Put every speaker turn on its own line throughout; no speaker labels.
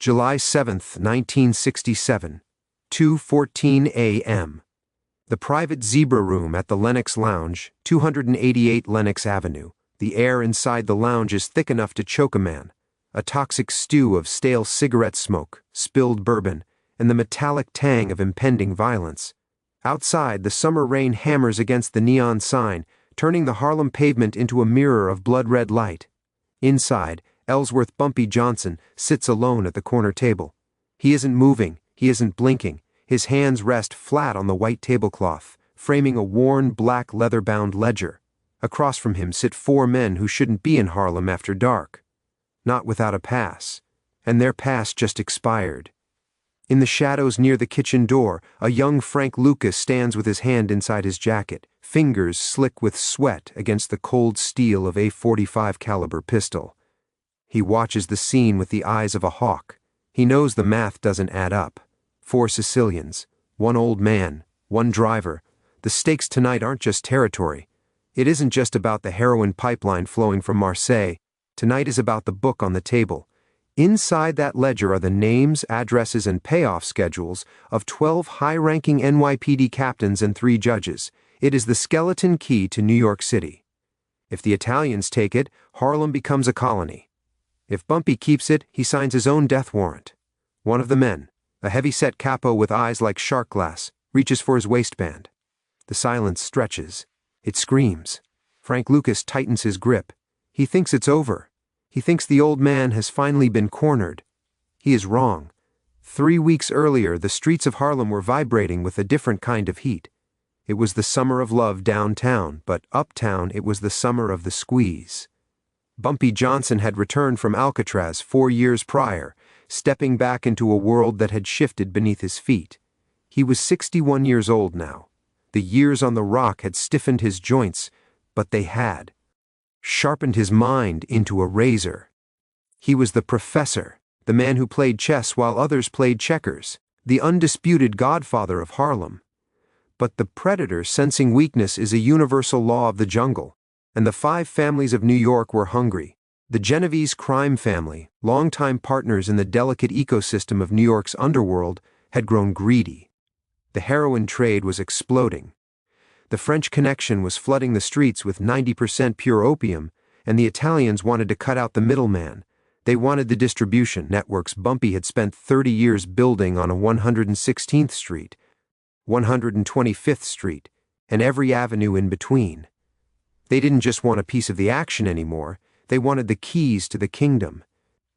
July 7, 1967, 2:14 a.m. The private zebra room at the Lenox Lounge, 288 Lenox Avenue. The air inside the lounge is thick enough to choke a man. A toxic stew of stale cigarette smoke, spilled bourbon, and the metallic tang of impending violence. Outside, the summer rain hammers against the neon sign, turning the Harlem pavement into a mirror of blood-red light. Inside, Ellsworth Bumpy Johnson sits alone at the corner table. He isn't moving, he isn't blinking. His hands rest flat on the white tablecloth, framing a worn black leather-bound ledger. Across from him sit four men who shouldn't be in Harlem after dark. Not without a pass, and their pass just expired. In the shadows near the kitchen door, a young Frank Lucas stands with his hand inside his jacket, fingers slick with sweat against the cold steel of a .45 caliber pistol. He watches the scene with the eyes of a hawk. He knows the math doesn't add up. 4 Sicilians, 1 old man, 1 driver. The stakes tonight aren't just territory. It isn't just about the heroin pipeline flowing from Marseille. Tonight is about the book on the table. Inside that ledger are the names, addresses, and payoff schedules of 12 high-ranking NYPD captains and 3 judges. It is the skeleton key to New York City. If the Italians take it, Harlem becomes a colony. If Bumpy keeps it, he signs his own death warrant. One of the men, a heavy-set capo with eyes like shark glass, reaches for his waistband. The silence stretches. It screams. Frank Lucas tightens his grip. He thinks it's over. He thinks the old man has finally been cornered. He is wrong. 3 weeks earlier, the streets of Harlem were vibrating with a different kind of heat. It was the summer of love downtown, but uptown it was the summer of the squeeze. Bumpy Johnson had returned from Alcatraz 4 years prior, stepping back into a world that had shifted beneath his feet. He was 61 years old now. The years on the rock had stiffened his joints, but they had sharpened his mind into a razor. He was the professor, the man who played chess while others played checkers, the undisputed Godfather of Harlem. But the predator sensing weakness is a universal law of the jungle, and the 5 families of New York were hungry. The Genovese crime family, longtime partners in the delicate ecosystem of New York's underworld, had grown greedy. The heroin trade was exploding. The French Connection was flooding the streets with 90% pure opium, and the Italians wanted to cut out the middleman. They wanted the distribution networks Bumpy had spent 30 years building on a 116th Street, 125th Street, and every avenue in between. They didn't just want a piece of the action anymore, they wanted the keys to the kingdom.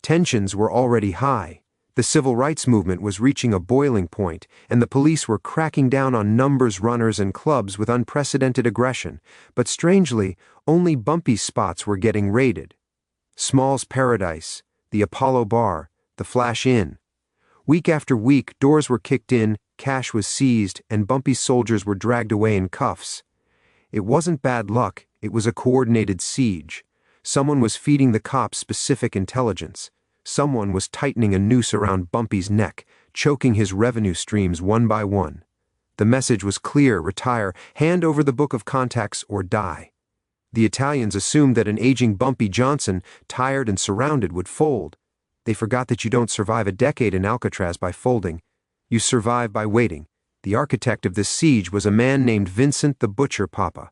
Tensions were already high. The civil rights movement was reaching a boiling point, and the police were cracking down on numbers runners and clubs with unprecedented aggression, but strangely, only Bumpy's spots were getting raided. Small's Paradise, the Apollo Bar, the Flash Inn. Week after week, doors were kicked in, cash was seized, and Bumpy's soldiers were dragged away in cuffs. It wasn't bad luck, it was a coordinated siege. Someone was feeding the cops specific intelligence. Someone was tightening a noose around Bumpy's neck, choking his revenue streams one by one. The message was clear: retire, hand over the book of contacts, or die. The Italians assumed that an aging Bumpy Johnson, tired and surrounded, would fold. They forgot that you don't survive a decade in Alcatraz by folding. You survive by waiting. The architect of this siege was a man named Vincent the Butcher Papa.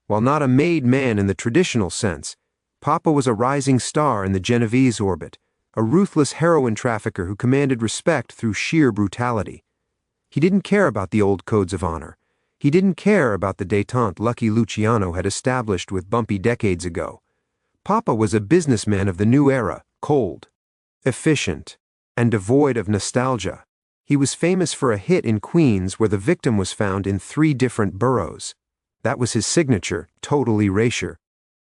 While not a made man in the traditional sense, Papa was a rising star in the Genovese orbit, a ruthless heroin trafficker who commanded respect through sheer brutality. He didn't care about the old codes of honor. He didn't care about the détente Lucky Luciano had established with Bumpy decades ago. Papa was a businessman of the new era, cold, efficient, and devoid of nostalgia. He was famous for a hit in Queens where the victim was found in 3 different boroughs. That was his signature, total erasure.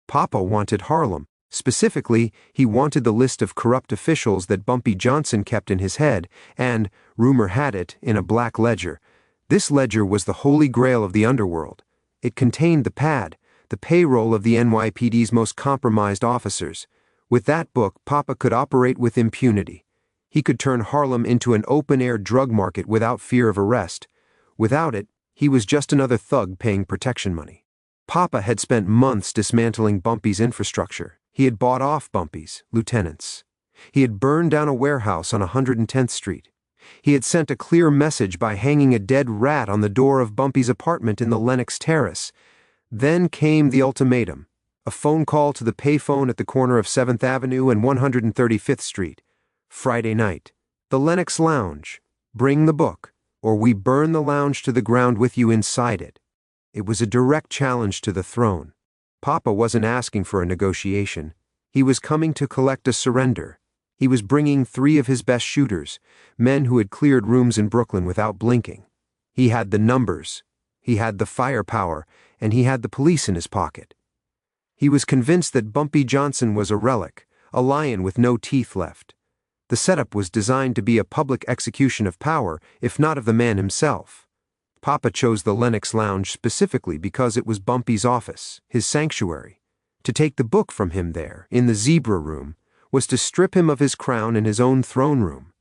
Papa wanted Harlem. Specifically, he wanted the list of corrupt officials that Bumpy Johnson kept in his head and, rumor had it, in a black ledger. This ledger was the holy grail of the underworld. It contained the pad, the payroll of the NYPD's most compromised officers. With that book, Papa could operate with impunity. He could turn Harlem into an open-air drug market without fear of arrest. Without it, he was just another thug paying protection money. Papa had spent months dismantling Bumpy's infrastructure. He had bought off Bumpy's lieutenants. He had burned down a warehouse on 110th Street. He had sent a clear message by hanging a dead rat on the door of Bumpy's apartment in the Lenox Terrace. Then came the ultimatum, a phone call to the payphone at the corner of 7th Avenue and 135th Street. Friday night. The Lenox Lounge. Bring the book, or we burn the lounge to the ground with you inside it. It was a direct challenge to the throne. Papa wasn't asking for a negotiation. He was coming to collect a surrender. He was bringing 3 of his best shooters, men who had cleared rooms in Brooklyn without blinking. He had the numbers, he had the firepower, and he had the police in his pocket. He was convinced that Bumpy Johnson was a relic, a lion with no teeth left. The setup was designed to be a public execution of power, if not of the man himself. Papa chose the Lenox Lounge specifically because it was Bumpy's office, his sanctuary. To take the book from him there, in the Zebra Room, was to strip him of his crown in his own throne room.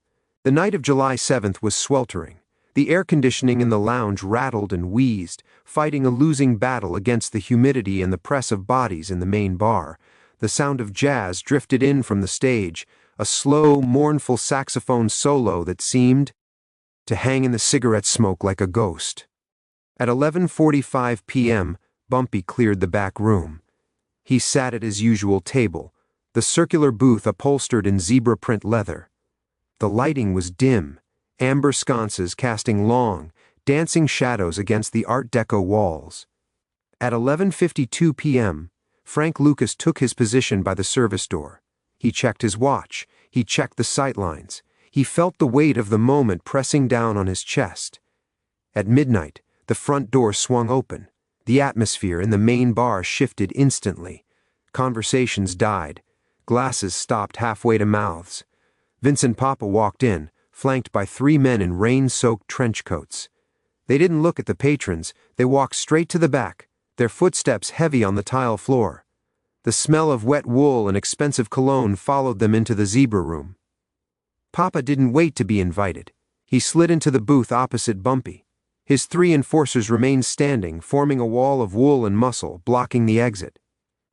The night of July 7th was sweltering. The air conditioning in the lounge rattled and wheezed, fighting a losing battle against the humidity and the press of bodies in the main bar. The sound of jazz drifted in from the stage, a slow, mournful saxophone solo that seemed to hang in the cigarette smoke like a ghost. At 11:45 p.m., Bumpy cleared the back room. He sat at his usual table, the circular booth upholstered in zebra print leather. The lighting was dim, amber sconces casting long, dancing shadows against the Art Deco walls. At 11:52 p.m., Frank Lucas took his position by the service door. He checked his watch, he checked the sightlines, he felt the weight of the moment pressing down on his chest. At midnight, the front door swung open. The atmosphere in the main bar shifted instantly. Conversations died. Glasses stopped halfway to mouths. Vincent Papa walked in, flanked by 3 men in rain-soaked trench coats. They didn't look at the patrons, they walked straight to the back, their footsteps heavy on the tile floor. The smell of wet wool and expensive cologne followed them into the Zebra Room. Papa didn't wait to be invited. He slid into the booth opposite Bumpy. His 3 enforcers remained standing, forming a wall of wool and muscle, blocking the exit.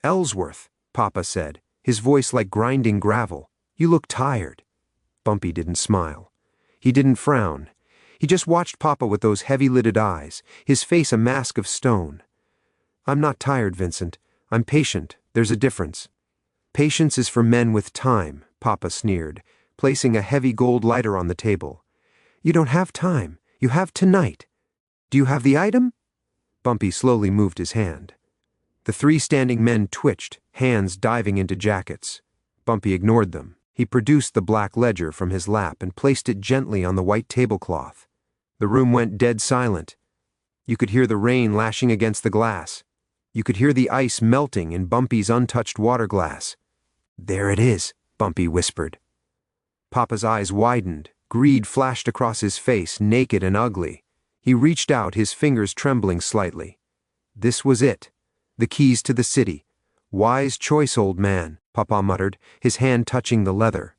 "Ellsworth," Papa said, his voice like grinding gravel, "you look tired." Bumpy didn't smile. He didn't frown. He just watched Papa with those heavy-lidded eyes, his face a mask of stone. "I'm not tired, Vincent. I'm patient. There's a difference." "Patience is for men with time," Papa sneered, placing a heavy gold lighter on the table. "You don't have time. You have tonight. Do you have the item?" Bumpy slowly moved his hand. The 3 standing men twitched, hands diving into jackets. Bumpy ignored them. He produced the black ledger from his lap and placed it gently on the white tablecloth. The room went dead silent. You could hear the rain lashing against the glass. You could hear the ice melting in Bumpy's untouched water glass. "There it is," Bumpy whispered. Papa's eyes widened. Greed flashed across his face, naked and ugly. He reached out, his fingers trembling slightly. This was it. The keys to the city. "Wise choice, old man," Papa muttered, his hand touching the leather.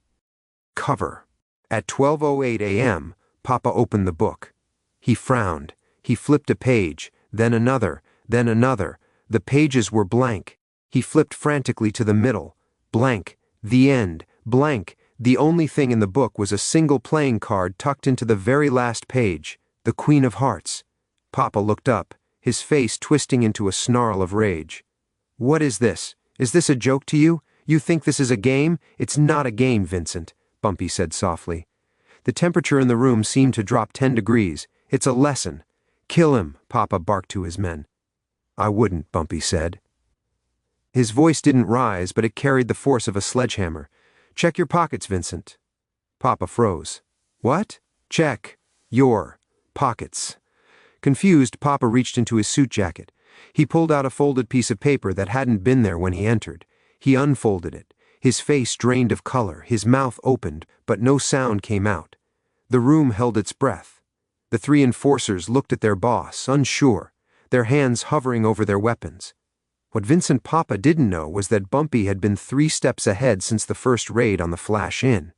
Cover. At 12:08 a.m., Papa opened the book. He frowned. He flipped a page, then another, then another. The pages were blank. He flipped frantically to the middle. Blank. The end. Blank. The only thing in the book was a single playing card tucked into the very last page. The Queen of Hearts. Papa looked up, his face twisting into a snarl of rage. "What is this? Is this a joke to you? You think this is a game? It's not a game, Vincent," Bumpy said softly. The temperature in the room seemed to drop 10 degrees. "It's a lesson." "Kill him," Papa barked to his men. "I wouldn't," Bumpy said. His voice didn't rise, but it carried the force of a sledgehammer. "Check your pockets, Vincent." Papa froze. "What?" "Check your pockets." Confused, Papa reached into his suit jacket. He pulled out a folded piece of paper that hadn't been there when he entered. He unfolded it. His face drained of color, his mouth opened, but no sound came out. The room held its breath. The 3 enforcers looked at their boss, unsure, their hands hovering over their weapons. What Vincent Papa didn't know was that Bumpy had been 3 steps ahead since the first raid on the Flash Inn.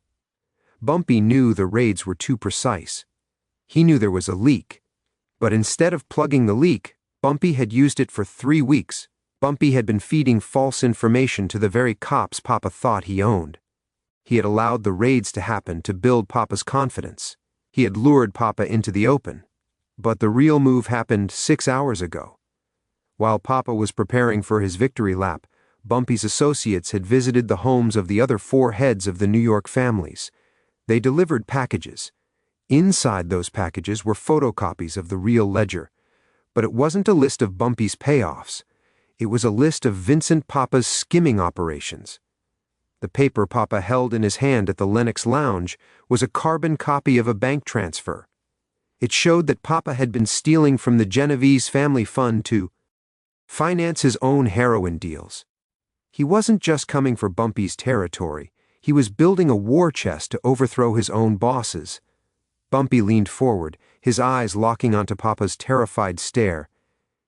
Bumpy knew the raids were too precise. He knew there was a leak. But instead of plugging the leak, Bumpy had used it for 3 weeks. Bumpy had been feeding false information to the very cops Papa thought he owned. He had allowed the raids to happen to build Papa's confidence. He had lured Papa into the open. But the real move happened 6 hours ago. While Papa was preparing for his victory lap, Bumpy's associates had visited the homes of the other 4 heads of the New York families. They delivered packages. Inside those packages were photocopies of the real ledger. But it wasn't a list of Bumpy's payoffs. It was a list of Vincent Papa's skimming operations. The paper Papa held in his hand at the Lenox Lounge was a carbon copy of a bank transfer. It showed that Papa had been stealing from the Genovese family fund to finance his own heroin deals. He wasn't just coming for Bumpy's territory. He was building a war chest to overthrow his own bosses. Bumpy leaned forward, his eyes locking onto Papa's terrified stare.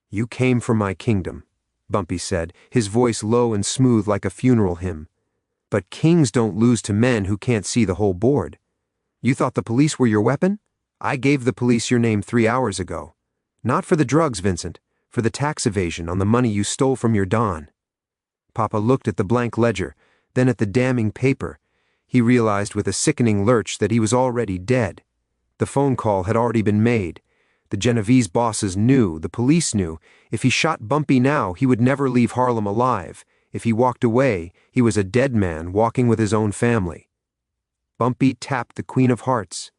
"You came for my kingdom," Bumpy said, his voice low and smooth like a funeral hymn. "But kings don't lose to men who can't see the whole board. You thought the police were your weapon? I gave the police your name 3 hours ago. Not for the drugs, Vincent, for the tax evasion on the money you stole from your Don." Papa looked at the blank ledger, then at the damning paper. He realized with a sickening lurch that he was already dead. The phone call had already been made. The Genovese bosses knew, the police knew, if he shot Bumpy now, he would never leave Harlem alive. If he walked away, he was a dead man walking with his own family. Bumpy tapped the Queen of Hearts.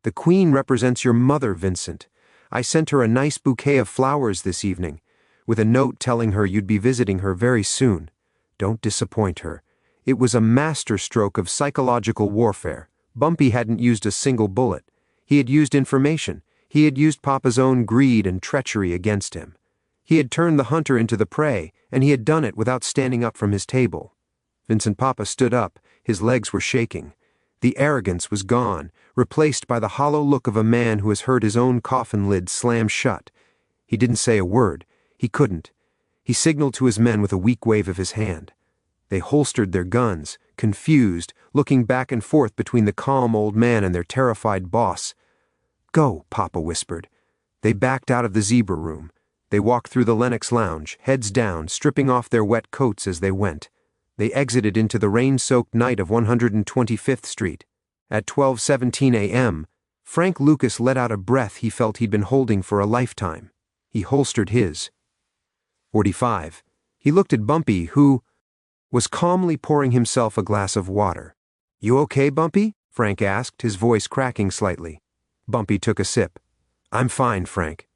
"The Queen represents your mother, Vincent. I sent her a nice bouquet of flowers this evening, with a note telling her you'd be visiting her very soon. Don't disappoint her." It was a masterstroke of psychological warfare. Bumpy hadn't used a single bullet. He had used information. He had used Papa's own greed and treachery against him. He had turned the hunter into the prey, and he had done it without standing up from his table. Vincent Papa stood up. His legs were shaking. The arrogance was gone, replaced by the hollow look of a man who has heard his own coffin lid slam shut. He didn't say a word. He couldn't. He signaled to his men with a weak wave of his hand. They holstered their guns, confused, looking back and forth between the calm old man and their terrified boss. "Go," Papa whispered. They backed out of the zebra room. They walked through the Lenox Lounge, heads down, stripping off their wet coats as they went. They exited into the rain-soaked night of 125th Street. At 12:17 a.m., Frank Lucas let out a breath he felt he'd been holding for a lifetime. He holstered his .45. He looked at Bumpy, who was calmly pouring himself a glass of water. "You okay, Bumpy?" Frank asked, his voice cracking slightly. Bumpy took a sip. "I'm fine, Frank.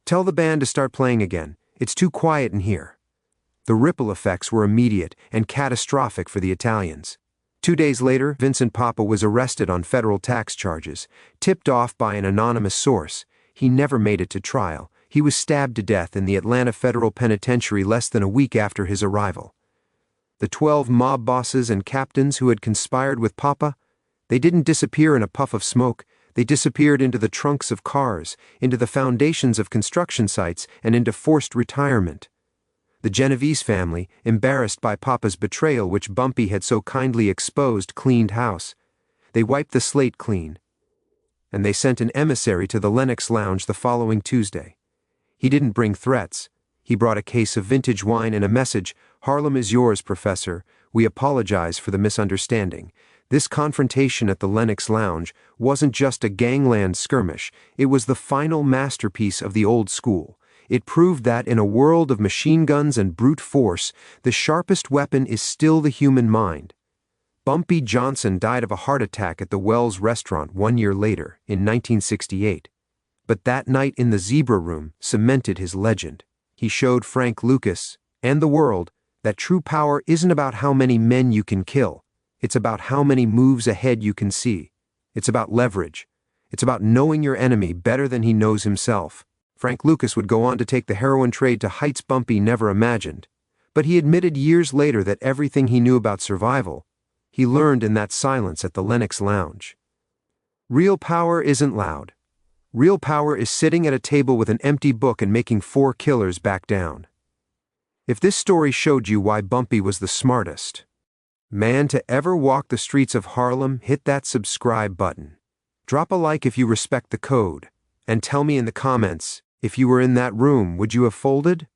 Tell the band to start playing again. It's too quiet in here." The ripple effects were immediate and catastrophic for the Italians. 2 days later, Vincent Papa was arrested on federal tax charges, tipped off by an anonymous source. He never made it to trial. He was stabbed to death in the Atlanta Federal Penitentiary less than a week after his arrival. The 12 mob bosses and captains who had conspired with Papa, they didn't disappear in a puff of smoke. They disappeared into the trunks of cars, into the foundations of construction sites, and into forced retirement. The Genovese family, embarrassed by Papa's betrayal which Bumpy had so kindly exposed, cleaned house. They wiped the slate clean. And they sent an emissary to the Lenox Lounge the following Tuesday. He didn't bring threats. He brought a case of vintage wine and a message: "Harlem is yours, Professor. We apologize for the misunderstanding." This confrontation at the Lenox Lounge wasn't just a gangland skirmish. It was the final masterpiece of the old school. It proved that in a world of machine guns and brute force, the sharpest weapon is still the human mind. Bumpy Johnson died of a heart attack at the Wells restaurant 1 year later, in 1968. But that night in the Zebra Room cemented his legend. He showed Frank Lucas, and the world, that true power isn't about how many men you can kill. It's about how many moves ahead you can see. It's about leverage. It's about knowing your enemy better than he knows himself. Frank Lucas would go on to take the heroin trade to heights Bumpy never imagined. But he admitted years later that everything he knew about survival, he learned in that silence at the Lenox Lounge. Real power isn't loud. Real power is sitting at a table with an empty book and making 4 killers back down. If this story showed you why Bumpy was the smartest man to ever walk the streets of Harlem, hit that subscribe button. Drop a like if you respect the code, and tell me in the comments, if you were in that room, would you have folded?